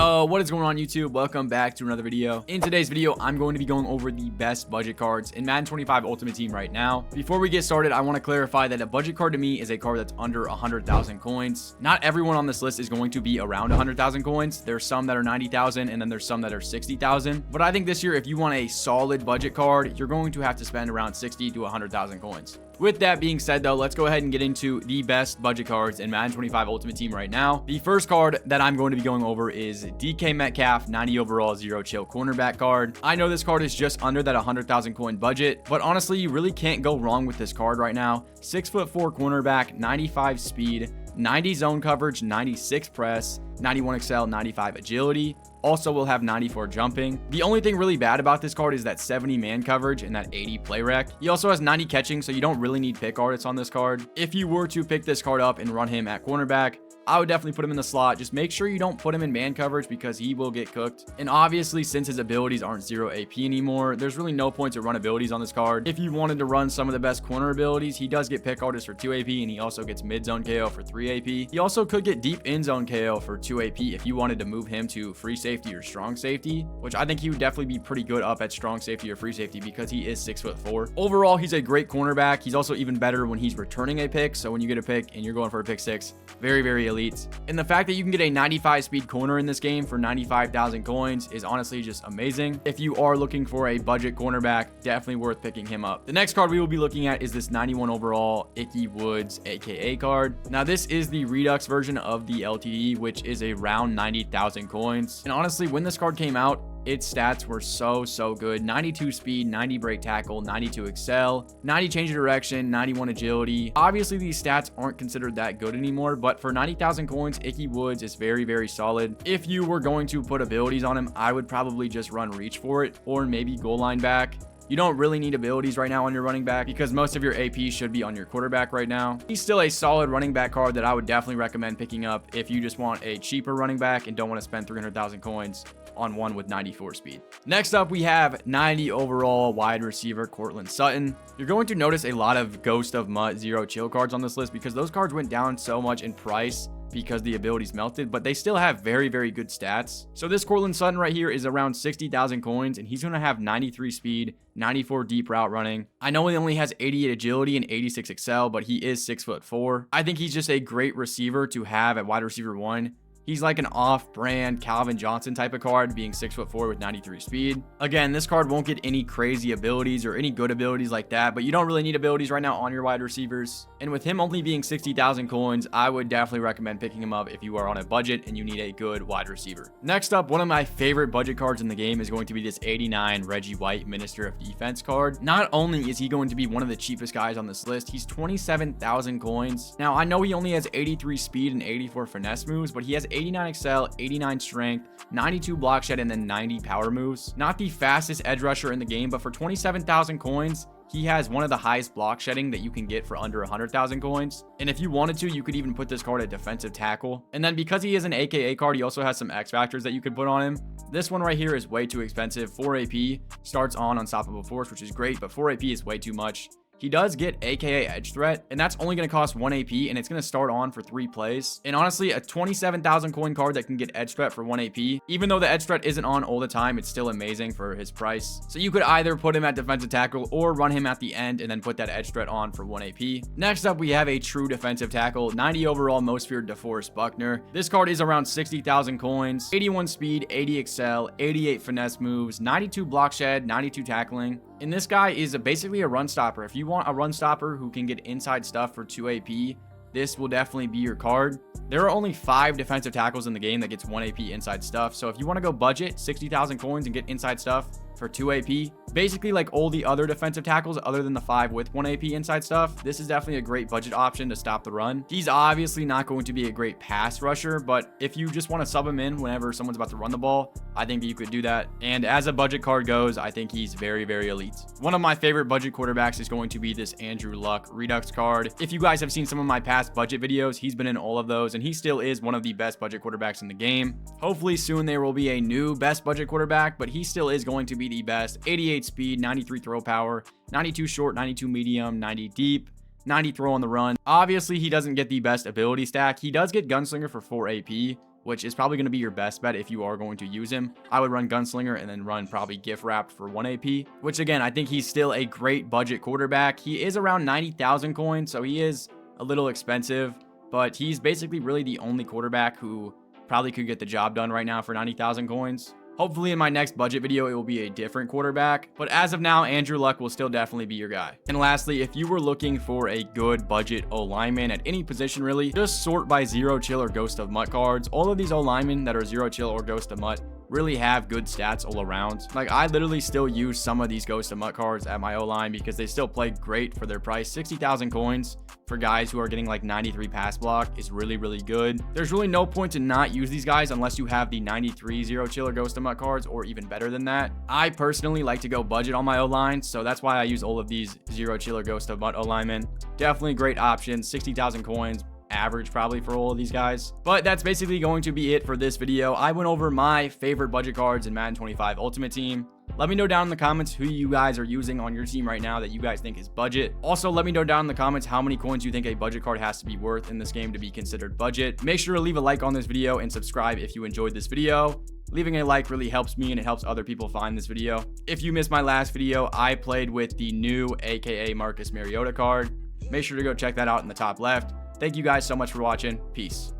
Yo, what is going on YouTube? Welcome back to another video. In today's video, I'm going to be going over the best budget cards in Madden 25 Ultimate Team right now. Before we get started, I want to clarify that a budget card to me is a card that's under 100,000 coins. Not everyone on this list is going to be around 100,000 coins. There's some that are 90,000 and then there's some that are 60,000. But I think this year, if you want a solid budget card, you're going to have to spend around 60 to 100,000 coins. With that being said though, let's go ahead and get into the best budget cards in Madden 25 Ultimate Team right now. The first card that I'm going to be going over is DK Metcalf 90 overall zero chill cornerback card. I know this card is just under that 100,000 coin budget, but honestly, you really can't go wrong with this card right now. 6'4" cornerback, 95 speed, 90 zone coverage, 96 press, 91 excel, 95 agility. Also will have 94 jumping. The only thing really bad about this card is that 70 man coverage and that 80 play rec. He also has 90 catching, so you don't really need pick artists on this card. If you were to pick this card up and run him at cornerback, I would definitely put him in the slot. Just make sure you don't put him in man coverage because he will get cooked. And obviously, since his abilities aren't 0 AP anymore, there's really no point to run abilities on this card. If you wanted to run some of the best corner abilities, he does get pick artist for 2 AP and he also gets mid zone KO for 3 AP. He also could get deep in zone KO for 2 AP if you wanted to move him to free safety or strong safety, which I think he would definitely be pretty good up at strong safety or free safety because he is 6'4". Overall, he's a great cornerback. He's also even better when he's returning a pick. So when you get a pick and you're going for a pick six, very, very elite. And the fact that you can get a 95 speed corner in this game for 95,000 coins is honestly just amazing. If you are looking for a budget cornerback, definitely worth picking him up. The next card we will be looking at is this 91 overall Ickey Woods aka card. Now this is the Redux version of the LTD, which is around 90,000 coins. And honestly, when this card came out, its stats were so good. 92 speed, 90 break tackle, 92 excel, 90 change of direction, 91 agility. Obviously these stats aren't considered that good anymore, but for 90,000 coins, Ickey Woods is very solid. If you were going to put abilities on him, I would probably just run reach for it or maybe goal line back. You don't really need abilities right now on your running back because most of your AP should be on your quarterback right now. He's still a solid running back card that I would definitely recommend picking up if you just want a cheaper running back and don't want to spend 300,000 coins on one with 94 speed. Next up, we have 90 overall wide receiver Courtland Sutton. You're going to notice a lot of Ghost of Mutt zero chill cards on this list because those cards went down so much in price because the abilities melted, but they still have very good stats. So this Courtland Sutton right here is around 60,000 coins and he's going to have 93 speed, 94 deep route running. I know he only has 88 agility and 86 excel, but he is 6'4". I think he's just a great receiver to have at wide receiver 1. He's like an off-brand Calvin Johnson type of card, being 6'4" with 93 speed. Again, this card won't get any crazy abilities or any good abilities like that, but you don't really need abilities right now on your wide receivers. And with him only being 60,000 coins, I would definitely recommend picking him up if you are on a budget and you need a good wide receiver. Next up, one of my favorite budget cards in the game is going to be this 89 Reggie White Minister of Defense card. Not only is he going to be one of the cheapest guys on this list, he's 27,000 coins. Now, I know he only has 83 speed and 84 finesse moves, but he has 89 excel, 89 strength, 92 block shed, and then 90 power moves. Not the fastest edge rusher in the game, but for 27,000 coins, he has one of the highest block shedding that you can get for under 100,000 coins. And if you wanted to, you could even put this card at defensive tackle. And then because he is an AKA card, he also has some X factors that you could put on him. This one right here is way too expensive. 4 AP starts on Unstoppable Force, which is great, but 4 AP is way too much. He does get AKA Edge Threat, and that's only going to cost 1 AP, and it's going to start on for 3 plays. And honestly, a 27,000 coin card that can get Edge Threat for 1 AP, even though the Edge Threat isn't on all the time, it's still amazing for his price. So you could either put him at defensive tackle or run him at the end and then put that Edge Threat on for 1 AP. Next up, we have a true defensive tackle, 90 overall most feared DeForest Buckner. This card is around 60,000 coins, 81 speed, 80 excel, 88 finesse moves, 92 block shed, 92 tackling. And this guy is basically a run stopper. If you want a run stopper who can get inside stuff for 2 AP, this will definitely be your card. There are only 5 defensive tackles in the game that gets 1 AP inside stuff. So if you want to go budget 60,000 coins and get inside stuff for 2 AP, basically like all the other defensive tackles other than the 5 with 1 AP inside stuff, this is definitely a great budget option to stop the run. He's obviously not going to be a great pass rusher, but if you just want to sub him in whenever someone's about to run the ball, I think that you could do that. And as a budget card goes, I think he's very elite. One of my favorite budget quarterbacks is going to be this Andrew Luck Redux card. If you guys have seen some of my past budget videos, he's been in all of those and he still is one of the best budget quarterbacks in the game. Hopefully soon there will be a new best budget quarterback, but he still is going to be the best. 88 speed, 93 throw power, 92 short, 92 medium, 90 deep, 90 throw on the run. Obviously he doesn't get the best ability stack. He does get Gunslinger for 4 AP, which is probably going to be your best bet if you are going to use him. I would run Gunslinger and then run probably Gift Wrapped for 1 AP, which again, I think he's still a great budget quarterback. He is around 90,000 coins, so he is a little expensive, but he's basically really the only quarterback who probably could get the job done right now for 90,000 coins. Hopefully in my next budget video, it will be a different quarterback. But as of now, Andrew Luck will still definitely be your guy. And lastly, if you were looking for a good budget O-lineman at any position really, just sort by Zero Chill or Ghost of Mutt cards. All of these O-linemen that are Zero Chill or Ghost of Mutt really have good stats all around. Like, I literally still use some of these Ghost of Mutt cards at my O-line because they still play great for their price. 60,000 coins for guys who are getting like 93 pass block is really, really good. There's really no point to not use these guys unless you have the 93 Zero Chill or Ghost of Mutt cards, or even better than that. I personally like to go budget on my O-line, so that's why I use all of these Zero Chill or Ghost of Mutt O-linemen. Definitely great options. 60,000 coins. Average probably for all of these guys. But that's basically going to be it for this video. I went over my favorite budget cards in Madden 25 Ultimate Team. Let me know down in the comments who you guys are using on your team right now that you guys think is budget. Also, let me know down in the comments how many coins you think a budget card has to be worth in this game to be considered budget. Make sure to leave a like on this video and subscribe if you enjoyed this video. Leaving a like really helps me and it helps other people find this video. If you missed my last video, I played with the new aka Marcus Mariota card. Make sure to go check that out in the top left. Thank you guys so much for watching. Peace.